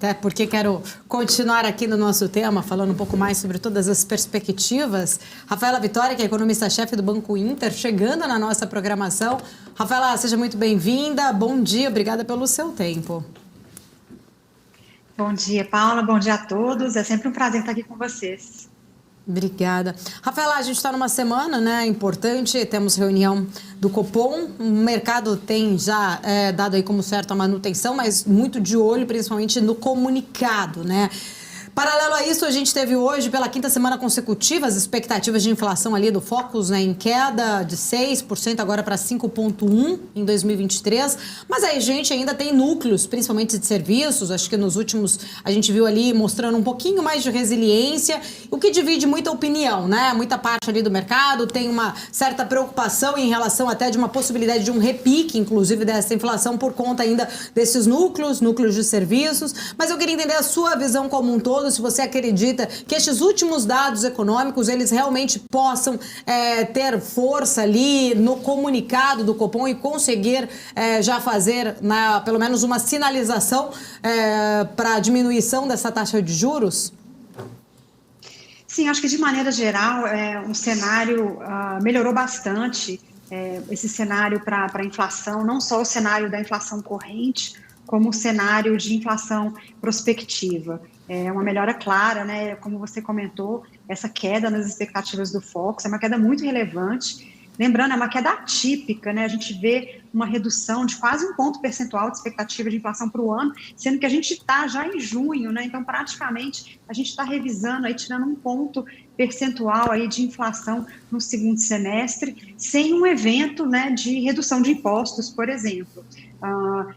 Até porque quero continuar aqui no nosso tema, falando um pouco mais sobre todas as perspectivas. Rafaela Vitória, que é economista-chefe do Banco Inter, chegando na nossa programação. Rafaela, seja muito bem-vinda. Bom dia, obrigada pelo seu tempo. Bom dia, Paula. Bom dia a todos. É sempre um prazer estar aqui com vocês. Obrigada. Rafaela, a gente está numa semana, né, importante, temos reunião do Copom, o mercado tem já dado aí como certo a manutenção, mas muito de olho principalmente no comunicado, né? Paralelo a isso, a gente teve hoje, pela quinta semana consecutiva, as expectativas de inflação ali do Focus, né, em queda de 6%, agora para 5,1% em 2023. Mas aí a gente ainda tem núcleos, principalmente de serviços, acho que nos últimos a gente viu ali mostrando um pouquinho mais de resiliência, o que divide muita opinião, né? Muita parte ali do mercado tem uma certa preocupação em relação até de uma possibilidade de um repique, inclusive, dessa inflação por conta ainda desses núcleos de serviços. Mas eu queria entender a sua visão como um todo, se você acredita que estes últimos dados econômicos, eles realmente possam ter força ali no comunicado do Copom e conseguir já fazer, pelo menos, uma sinalização para a diminuição dessa taxa de juros? Sim, acho que de maneira geral, o cenário melhorou bastante, esse cenário para a inflação, não só o cenário da inflação corrente, como o cenário de inflação prospectiva. É uma melhora clara, né? Como você comentou, essa queda nas expectativas do Focus é uma queda muito relevante. Lembrando, é uma queda atípica, né? A gente vê uma redução de quase 1 ponto percentual de expectativa de inflação para o ano, sendo que a gente está já em junho, né? Então, praticamente, a gente está revisando, aí, tirando 1 ponto percentual aí de inflação no segundo semestre, sem um evento, né, de redução de impostos, por exemplo.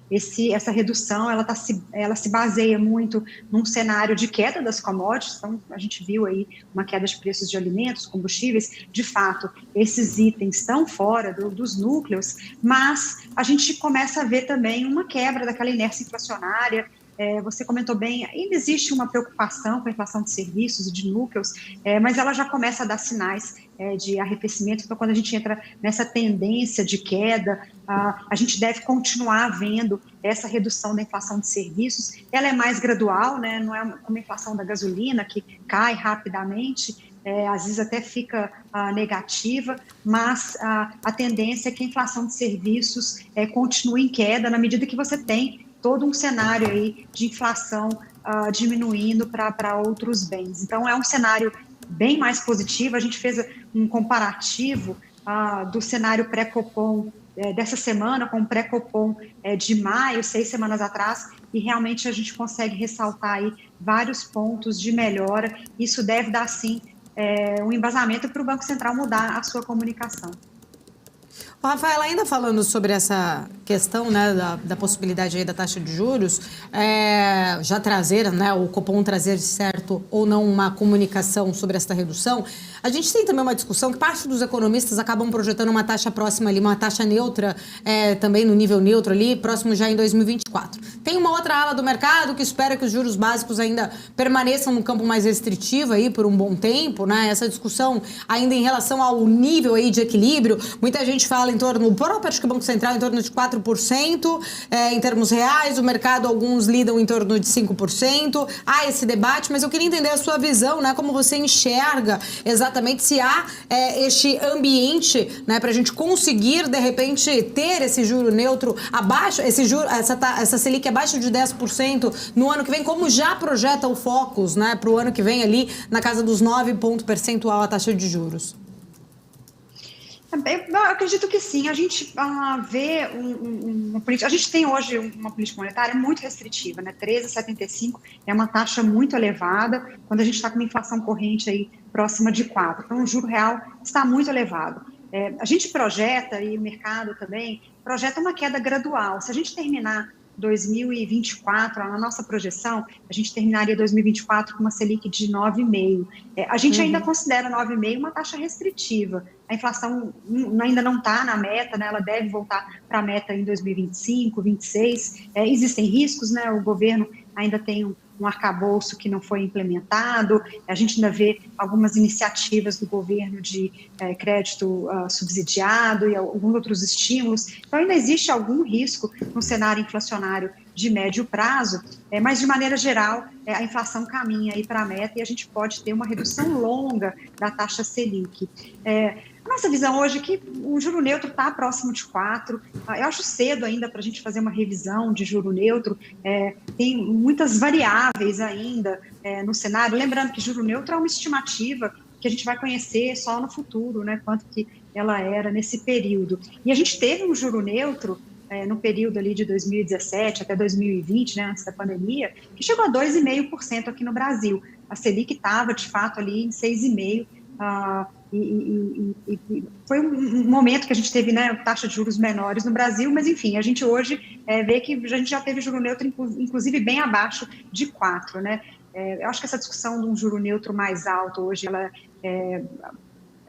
Essa redução ela se baseia muito num cenário de queda das commodities. Então, a gente viu aí uma queda de preços de alimentos, combustíveis. De fato, esses itens estão fora dos núcleos, mas a gente começa a ver também uma quebra daquela inércia inflacionária. Você comentou bem, ainda existe uma preocupação com a inflação de serviços e de núcleos, mas ela já começa a dar sinais de arrefecimento. Então, quando a gente entra nessa tendência de queda, a gente deve continuar vendo essa redução da inflação de serviços. Ela é mais gradual, né? Não é como a inflação da gasolina, que cai rapidamente, às vezes até fica negativa, mas a tendência é que a inflação de serviços continue em queda na medida que você tem todo um cenário aí de inflação diminuindo para outros bens. Então, é um cenário bem mais positivo. A gente fez um comparativo do cenário pré-Copom dessa semana com o pré-Copom de maio, 6 semanas atrás, e realmente a gente consegue ressaltar aí vários pontos de melhora. Isso deve dar, sim, um embasamento para o Banco Central mudar a sua comunicação. Rafael, ainda falando sobre essa questão, né, da possibilidade aí da taxa de juros, já trazer, né, o Copom trazer certo ou não uma comunicação sobre essa redução, a gente tem também uma discussão que parte dos economistas acabam projetando uma taxa próxima ali, uma taxa neutra, também no nível neutro ali, próximo já em 2024. Tem uma outra ala do mercado que espera que os juros básicos ainda permaneçam no campo mais restritivo aí por um bom tempo, né? Essa discussão ainda em relação ao nível aí de equilíbrio, muita gente fala em torno, o próprio acho que o Banco Central em torno de 4%, em termos reais, o mercado alguns lidam em torno de 5%, há esse debate, mas eu queria entender a sua visão, né, como você enxerga exatamente se há este ambiente, né, para a gente conseguir, de repente, ter esse juro neutro abaixo, essa Selic abaixo de 10% no ano que vem, como já projeta o Focus, né, para o ano que vem ali na casa dos 9 pontos percentual a taxa de juros. Eu acredito que sim. A gente vê uma política. A gente tem hoje uma política monetária muito restritiva, né? 13,75 é uma taxa muito elevada quando a gente está com uma inflação corrente aí próxima de 4. Então, o juro real está muito elevado. A gente projeta, e o mercado também, projeta uma queda gradual. Se a gente terminar 2024, a nossa projeção, a gente terminaria 2024 com uma Selic de 9,5%. A gente ainda considera 9,5% uma taxa restritiva. A inflação ainda não está na meta, né? Ela deve voltar para a meta em 2025, 2026. Existem riscos, né? O governo ainda tem um arcabouço que não foi implementado, a gente ainda vê algumas iniciativas do governo de crédito subsidiado e alguns outros estímulos. Então, ainda existe algum risco no cenário inflacionário de médio prazo, mas de maneira geral a inflação caminha aí para a meta e a gente pode ter uma redução longa da taxa Selic. A nossa visão hoje é que o juro neutro está próximo de 4. Eu acho cedo ainda para a gente fazer uma revisão de juro neutro. Tem muitas variáveis ainda no cenário. Lembrando que juro neutro é uma estimativa que a gente vai conhecer só no futuro, né? Quanto que ela era nesse período. E a gente teve um juro neutro no período ali de 2017 até 2020, né, antes da pandemia, que chegou a 2,5% aqui no Brasil. A Selic estava, de fato, ali em 6,5%. Foi um momento que a gente teve, né, taxa de juros menores no Brasil, mas enfim, a gente hoje vê que a gente já teve juro neutro, inclusive bem abaixo de 4, né? Eu acho que essa discussão de um juro neutro mais alto hoje,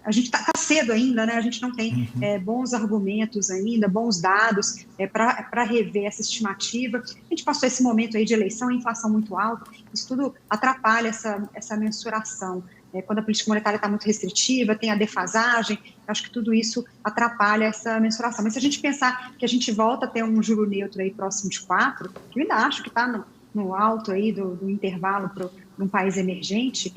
a gente está cedo ainda, né? A gente não tem bons argumentos ainda, bons dados para rever essa estimativa. A gente passou esse momento aí de eleição e inflação muito alta, isso tudo atrapalha essa mensuração. Quando a política monetária está muito restritiva, tem a defasagem, acho que tudo isso atrapalha essa mensuração. Mas se a gente pensar que a gente volta a ter um juro neutro aí próximo de 4, que eu ainda acho que está no alto aí do intervalo para um país emergente,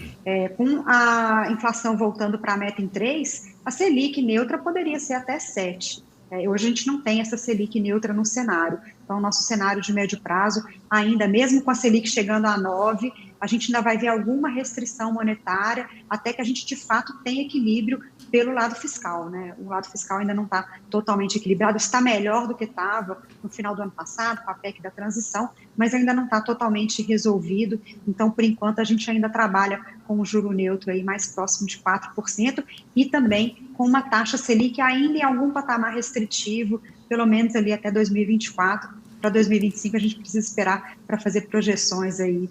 com a inflação voltando para a meta em 3, a Selic neutra poderia ser até 7. Hoje a gente não tem essa Selic neutra no cenário. Então, o nosso cenário de médio prazo, ainda mesmo com a Selic chegando a 9, a gente ainda vai ver alguma restrição monetária até que a gente, de fato, tenha equilíbrio pelo lado fiscal, né? O lado fiscal ainda não está totalmente equilibrado, está melhor do que estava no final do ano passado, com a PEC da transição, mas ainda não está totalmente resolvido. Então, por enquanto, a gente ainda trabalha com o juro neutro aí mais próximo de 4% e também com uma taxa Selic ainda em algum patamar restritivo, pelo menos ali até 2024. Para 2025, a gente precisa esperar para fazer projeções aí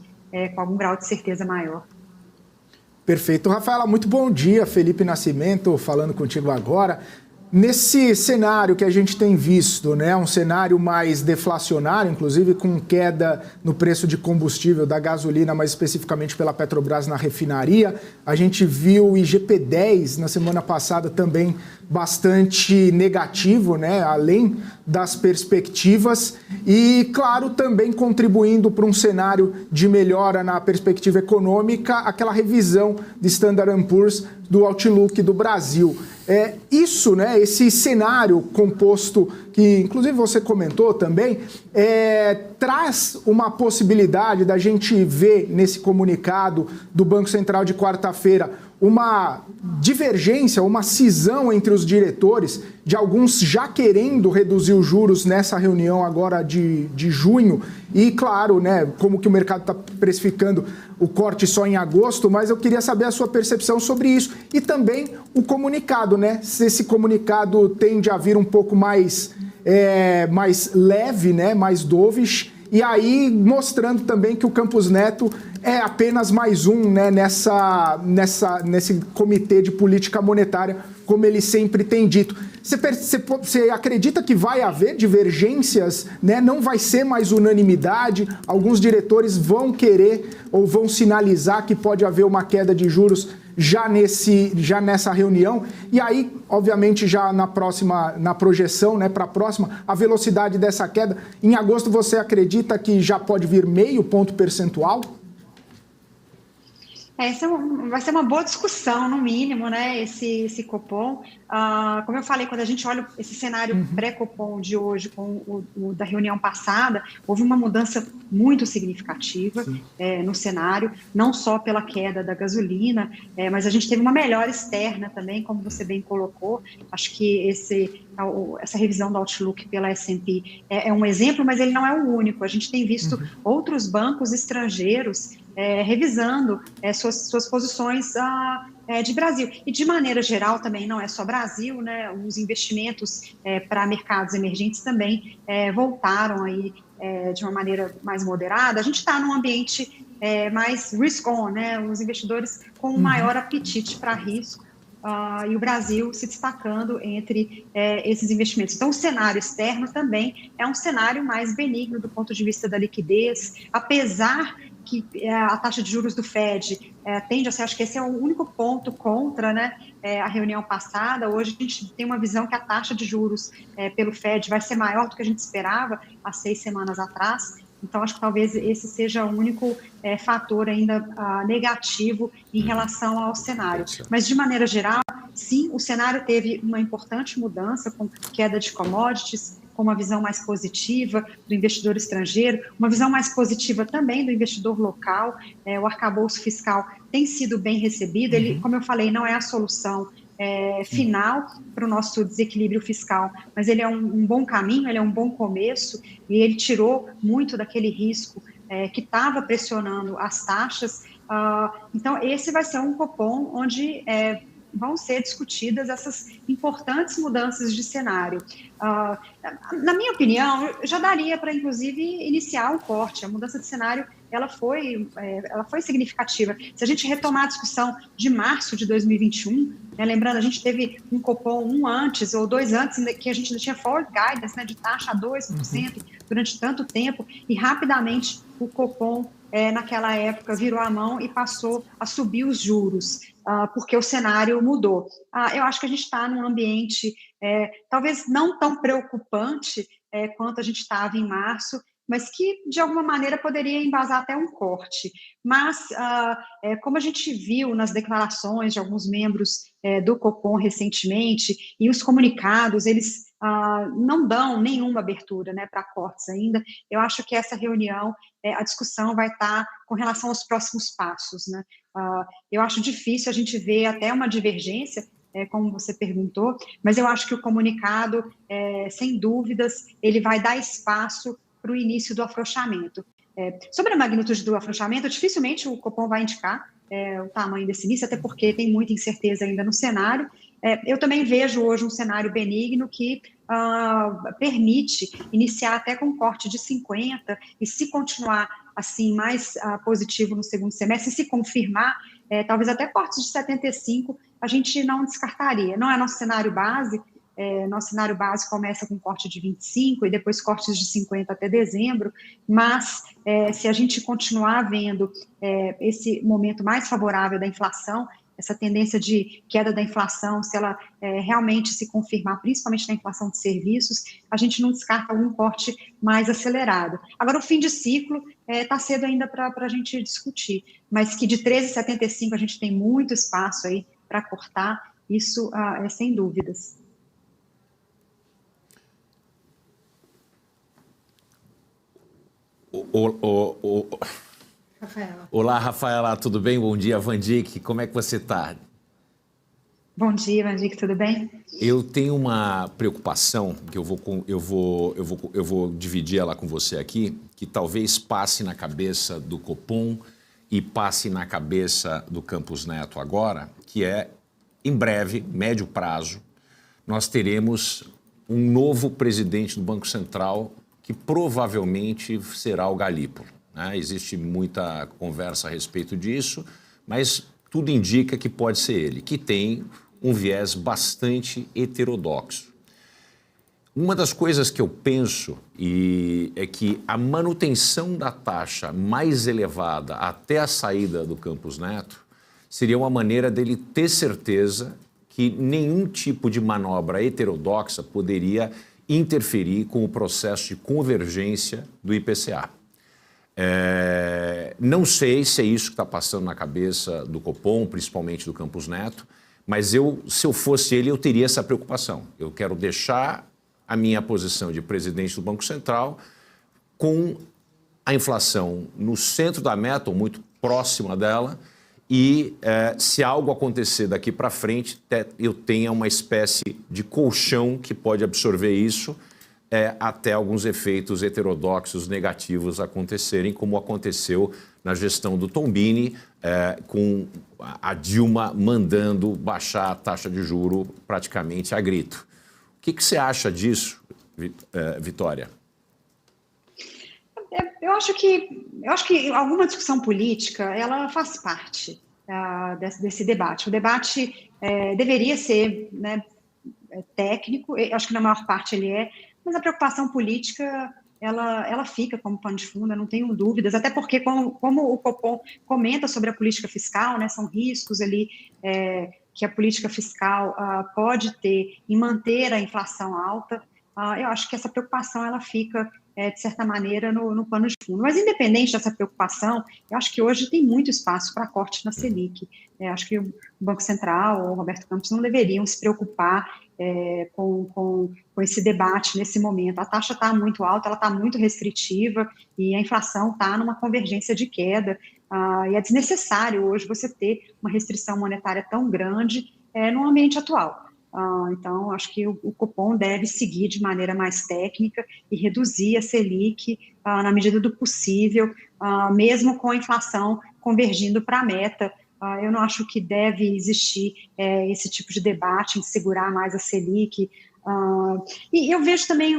com algum grau de certeza maior. Perfeito. Rafaela, muito bom dia. Felipe Nascimento falando contigo agora. Nesse cenário que a gente tem visto, né, um cenário mais deflacionário, inclusive com queda no preço de combustível da gasolina, mais especificamente pela Petrobras na refinaria, a gente viu o IGP-10 na semana passada também bastante negativo, né, além das perspectivas e, claro, também contribuindo para um cenário de melhora na perspectiva econômica, aquela revisão de Standard & Poor's do Outlook do Brasil. Isso, né, esse cenário composto, que inclusive você comentou também, traz uma possibilidade da gente ver nesse comunicado do Banco Central de quarta-feira uma divergência, uma cisão entre os diretores, de alguns já querendo reduzir os juros nessa reunião agora de junho, e claro, né, como que o mercado está precificando o corte só em agosto, mas eu queria saber a sua percepção sobre isso. E também o comunicado, né, se esse comunicado tende a vir um pouco mais leve, né, mais dovish, e aí mostrando também que o Campos Neto é apenas mais um, né, nesse comitê de política monetária, como ele sempre tem dito. Você acredita que vai haver divergências, né? Não vai ser mais unanimidade? Alguns diretores vão querer ou vão sinalizar que pode haver uma queda de juros já nessa reunião? E aí, obviamente, já na projeção, né, para a próxima, a velocidade dessa queda, em agosto você acredita que já pode vir 0,5 ponto percentual? Essa vai ser uma boa discussão, no mínimo, né, esse Copom. Como eu falei, quando a gente olha esse cenário pré-Copom de hoje com o da reunião passada, houve uma mudança muito significativa no cenário, não só pela queda da gasolina, mas a gente teve uma melhora externa também, como você bem colocou. Acho que essa revisão do Outlook pela S&P é um exemplo, mas ele não é o único. A gente tem visto outros bancos estrangeiros revisando suas posições de Brasil. E, de maneira geral, também não é só Brasil, né? Os investimentos para mercados emergentes também voltaram aí de uma maneira mais moderada. A gente está num ambiente mais risk-on, né? Os investidores com um maior apetite para risco. E o Brasil se destacando entre esses investimentos. Então, o cenário externo também é um cenário mais benigno do ponto de vista da liquidez, apesar que a taxa de juros do Fed tende a ser, acho que esse é o único ponto contra, né, a reunião passada. Hoje a gente tem uma visão que a taxa de juros pelo Fed vai ser maior do que a gente esperava há 6 semanas atrás, Então, acho que talvez esse seja o único fator ainda negativo em relação ao cenário. Mas, de maneira geral, sim, o cenário teve uma importante mudança com queda de commodities, com uma visão mais positiva do investidor estrangeiro, uma visão mais positiva também do investidor local. O arcabouço fiscal tem sido bem recebido. Ele, como eu falei, não é a solução final para o nosso desequilíbrio fiscal, mas ele é um bom caminho, ele é um bom começo, e ele tirou muito daquele risco que estava pressionando as taxas. Então, esse vai ser um Copom onde vão ser discutidas essas importantes mudanças de cenário. Na minha opinião, já daria para, inclusive, iniciar o corte. A mudança de cenário ela foi significativa. Se a gente retomar a discussão de março de 2021, lembrando, a gente teve um Copom um antes ou dois antes, que a gente não tinha forward guidance, de taxa a 2% durante tanto tempo, e rapidamente o Copom, naquela época, virou a mão e passou a subir os juros, porque o cenário mudou. Eu acho que a gente está num ambiente talvez não tão preocupante quanto a gente estava em março, mas que, de alguma maneira, poderia embasar até um corte. Mas, como a gente viu nas declarações de alguns membros do Copom recentemente, e os comunicados, eles não dão nenhuma abertura para cortes ainda, eu acho que essa reunião, a discussão vai estar com relação aos próximos passos. Eu acho difícil a gente ver até uma divergência, como você perguntou, mas eu acho que o comunicado, sem dúvidas, ele vai dar espaço para o início do afrouxamento. Sobre a magnitude do afrouxamento, dificilmente o Copom vai indicar o tamanho desse início, até porque tem muita incerteza ainda no cenário. Eu também vejo hoje um cenário benigno que permite iniciar até com um corte de 50, e se continuar assim mais positivo no segundo semestre, e se confirmar, talvez até cortes de 75, a gente não descartaria. Não é nosso cenário base. Nosso cenário base começa com corte de 25 e depois cortes de 50 até dezembro, mas se a gente continuar vendo esse momento mais favorável da inflação, essa tendência de queda da inflação, se ela realmente se confirmar, principalmente na inflação de serviços, a gente não descarta algum corte mais acelerado. Agora, o fim de ciclo está cedo ainda para a gente discutir, mas que de 13,75 a gente tem muito espaço aí para cortar, isso é sem dúvidas. Rafaela. Olá, Rafaela, tudo bem? Bom dia, Vandic, como é que você está? Bom dia, Vandic, tudo bem? Eu tenho uma preocupação, que eu vou dividir ela com você aqui, que talvez passe na cabeça do Copom e passe na cabeça do Campos Neto agora, que é, em breve, médio prazo, nós teremos um novo presidente do Banco Central que provavelmente será o Galípolo. Existe muita conversa a respeito disso, mas tudo indica que pode ser ele, que tem um viés bastante heterodoxo. Uma das coisas que eu penso é que a manutenção da taxa mais elevada até a saída do Campos Neto seria uma maneira dele ter certeza que nenhum tipo de manobra heterodoxa poderia interferir com o processo de convergência do IPCA. Não sei se é isso que está passando na cabeça do Copom, principalmente do Campos Neto, mas se eu fosse ele, eu teria essa preocupação. Eu quero deixar a minha posição de presidente do Banco Central com a inflação no centro da meta, ou muito próxima dela, e se algo acontecer daqui para frente, eu tenha uma espécie de colchão que pode absorver isso até alguns efeitos heterodoxos negativos acontecerem, como aconteceu na gestão do Tombini, com a Dilma mandando baixar a taxa de juro praticamente a grito. O que você acha disso, Vitória? Eu acho que alguma discussão política ela faz parte desse debate. O debate deveria ser técnico, eu acho que na maior parte ele é, mas a preocupação política ela fica como pano de fundo, eu não tenho dúvidas, até porque como o Copom comenta sobre a política fiscal, são riscos ali que a política fiscal pode ter em manter a inflação alta. eu acho que essa preocupação ela fica, de certa maneira, no pano de fundo. Mas, independente dessa preocupação, eu acho que hoje tem muito espaço para corte na Selic. Acho que o Banco Central, o Roberto Campos, não deveriam se preocupar com esse debate nesse momento. A taxa está muito alta, ela está muito restritiva e a inflação está numa convergência de queda. E é desnecessário hoje você ter uma restrição monetária tão grande no ambiente atual. Então, acho que o Copom deve seguir de maneira mais técnica e reduzir a Selic na medida do possível, mesmo com a inflação convergindo para a meta. Eu não acho que deve existir esse tipo de debate em segurar mais a Selic. E eu vejo também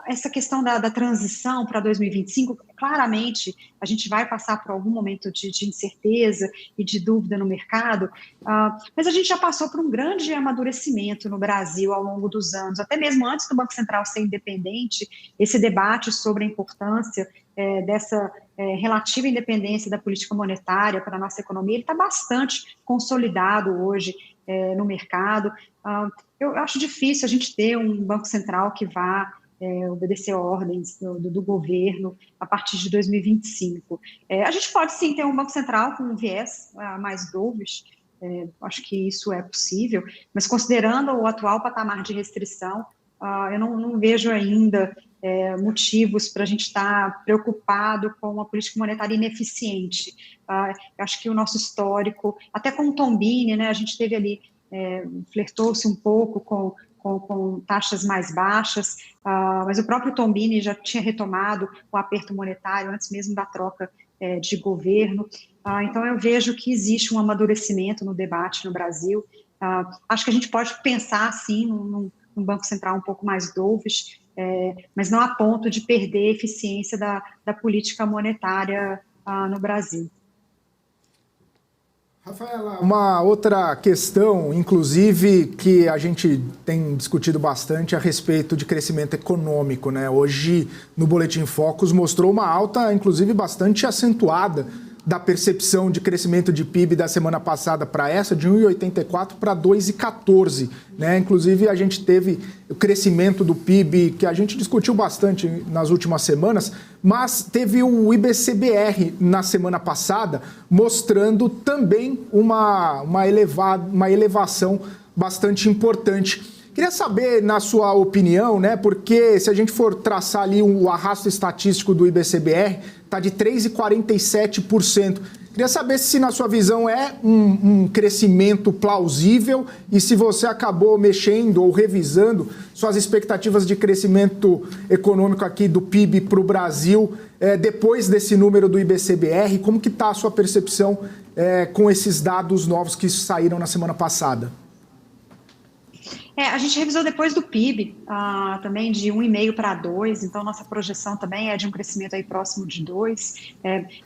essa questão da transição para 2025, claramente a gente vai passar por algum momento de incerteza e de dúvida no mercado, mas a gente já passou por um grande amadurecimento no Brasil ao longo dos anos, até mesmo antes do Banco Central ser independente, esse debate sobre a importância dessa relativa independência da política monetária para a nossa economia, ele está bastante consolidado hoje no mercado. Eu acho difícil a gente ter um Banco Central que vá obedecer ordens do governo a partir de 2025. A gente pode, sim, ter um Banco Central com um viés mais dovish, acho que isso é possível, mas considerando o atual patamar de restrição, eu não vejo ainda motivos para a gente estar preocupado com uma política monetária ineficiente. Eu acho que o nosso histórico, até com o Tombini, né, a gente teve ali, flertou-se um pouco com taxas mais baixas, mas o próprio Tombini já tinha retomado o aperto monetário antes mesmo da troca de governo. Então, eu vejo que existe um amadurecimento no debate no Brasil. Acho que a gente pode pensar, sim, num Banco Central um pouco mais dovish, mas não a ponto de perder a eficiência da política monetária no Brasil. Rafaela, uma outra questão, inclusive, que a gente tem discutido bastante a respeito de crescimento econômico, né? Hoje, no Boletim Focus, mostrou uma alta, inclusive, bastante acentuada da percepção de crescimento de PIB da semana passada para essa, de 1,84 para 2,14, né? Inclusive, a gente teve o crescimento do PIB, que a gente discutiu bastante nas últimas semanas, mas teve o IBCBR na semana passada, mostrando também uma elevação bastante importante. Queria saber, na sua opinião, né, porque se a gente for traçar ali o arrasto estatístico do IBCBR, está de 3,47%. Queria saber se, na sua visão, é um crescimento plausível e se você acabou mexendo ou revisando suas expectativas de crescimento econômico aqui do PIB para o Brasil depois desse número do IBCBR. Como que está a sua percepção com esses dados novos que saíram na semana passada? A gente revisou depois do PIB, também de 1,5 para 2, então nossa projeção também é de um crescimento aí próximo de 2.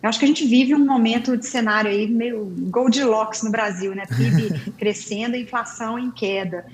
Eu acho que a gente vive um momento de cenário aí meio Goldilocks no Brasil, né? PIB crescendo e inflação em queda,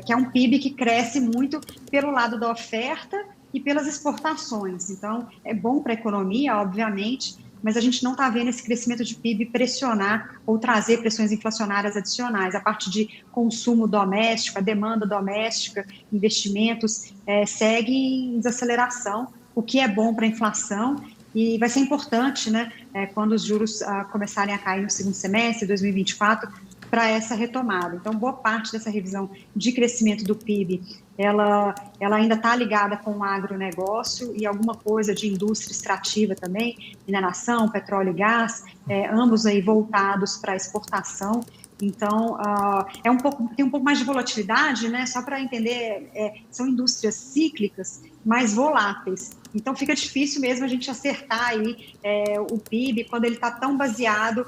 que é um PIB que cresce muito pelo lado da oferta e pelas exportações. Então, é bom para a economia, obviamente, mas a gente não está vendo esse crescimento de PIB pressionar ou trazer pressões inflacionárias adicionais. A parte de consumo doméstico, a demanda doméstica, investimentos, segue em desaceleração, o que é bom para a inflação e vai ser importante, né, quando os juros começarem a cair no segundo semestre de 2024, para essa retomada. Então, boa parte dessa revisão de crescimento do PIB, ela ainda está ligada com o agronegócio e alguma coisa de indústria extrativa também, mineração, petróleo e gás, ambos aí voltados para exportação. Então, tem um pouco mais de volatilidade, né? Só para entender, são indústrias cíclicas, mais voláteis. Então, fica difícil mesmo a gente acertar aí o PIB quando ele está tão baseado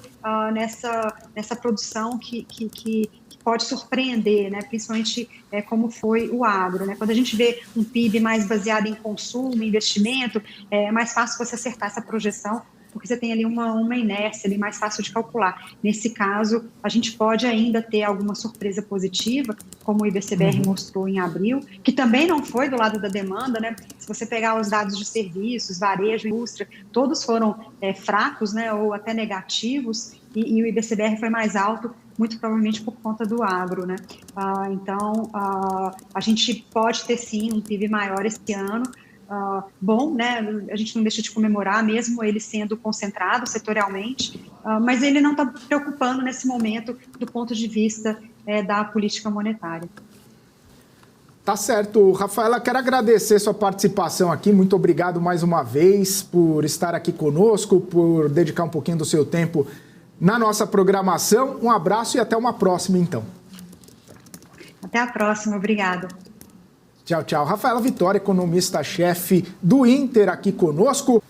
nessa produção que pode surpreender, né? Principalmente como foi o agro, né? Quando a gente vê um PIB mais baseado em consumo, investimento, é mais fácil você acertar essa projeção porque você tem ali uma inércia ali mais fácil de calcular. Nesse caso, a gente pode ainda ter alguma surpresa positiva, como o IBCBR mostrou em abril, que também não foi do lado da demanda, né? Se você pegar os dados de serviços, varejo, indústria, todos foram fracos, né, ou até negativos, e o IBCBR foi mais alto, muito provavelmente por conta do agro, né? Então, a gente pode ter sim um PIB maior esse ano, bom, né? A gente não deixa de comemorar, mesmo ele sendo concentrado setorialmente, mas ele não está preocupando nesse momento do ponto de vista da política monetária. Tá certo. Rafaela, quero agradecer sua participação aqui. Muito obrigado mais uma vez por estar aqui conosco, por dedicar um pouquinho do seu tempo na nossa programação. Um abraço e até uma próxima, então. Até a próxima. Obrigada. Tchau, tchau. Rafaela Vitória, economista-chefe do Inter, aqui conosco.